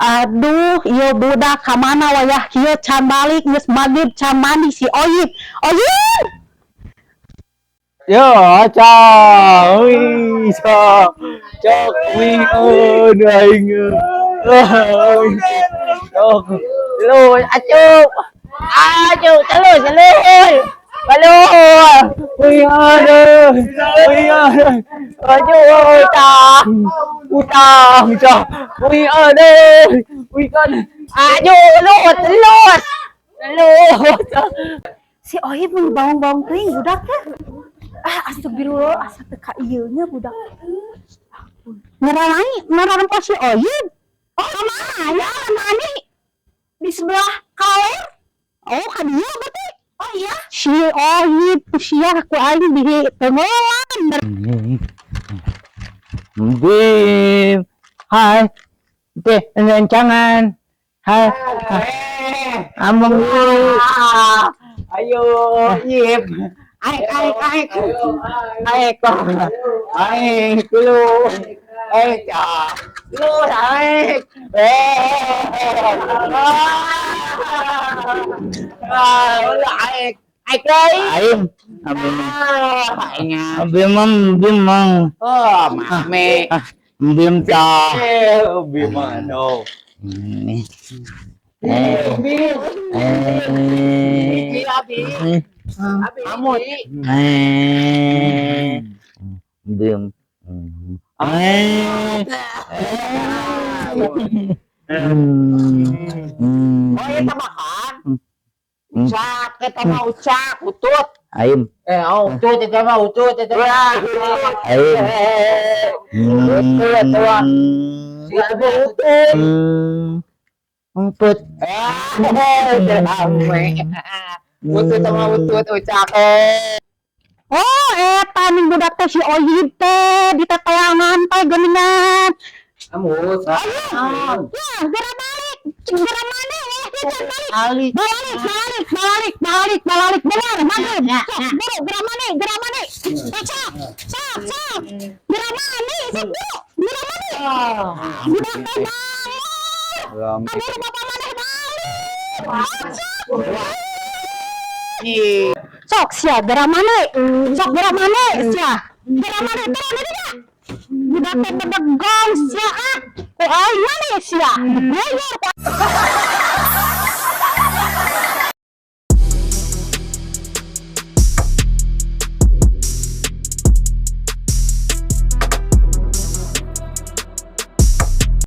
Aduh, iya budak kamana wayah kieu can balik geus maghrib can mandi si Oyib. Oyib! Yo, chào, ui, chào, chào, ui, aing, ơi, chào, lùi, acu, lùi, alo, ui, acu, utang, chào, ui, ui, con, acu, lùi, Si Oyib mun baung-baung teuing budak teh. Astagfirullah, asa teu ka ieu nya budak. Ngaran ka si Oyib? Oh, mana ya nani? Di sebelah kaler. Oh, ka dieu berarti. Oh iya, si Oyib sia ku aing di tengolan. Bim, hai, jangan, hai, among ayo, Yip, aik, lu, lu, aik, bim, oh, mame, bim cha, bim ano, bim, kita makan. Cak, kita mau cak, utut. Aim. Utut, kita mau utut, kita mau. Aim. Utut, tuan. Siapa utut? Utut. Utut sama utut, ucak. Oh, eta ning budak teh si Oyib teh di teteangan teh geuningan. Kamu, Ya, geura balik. Geura mana ya? Balik. Balik. Benar, maghrib. Buru, geura mana? Geura mana? Cak. Geura mana? Sok buru. Geura mana? Budak teh balik. Aduh, bapak mana balik? Sok sia geura mana? Sok geura mana sia? Geura mana? Turun ini dah. Budak teh bedegong sia. Ku aing mana sia?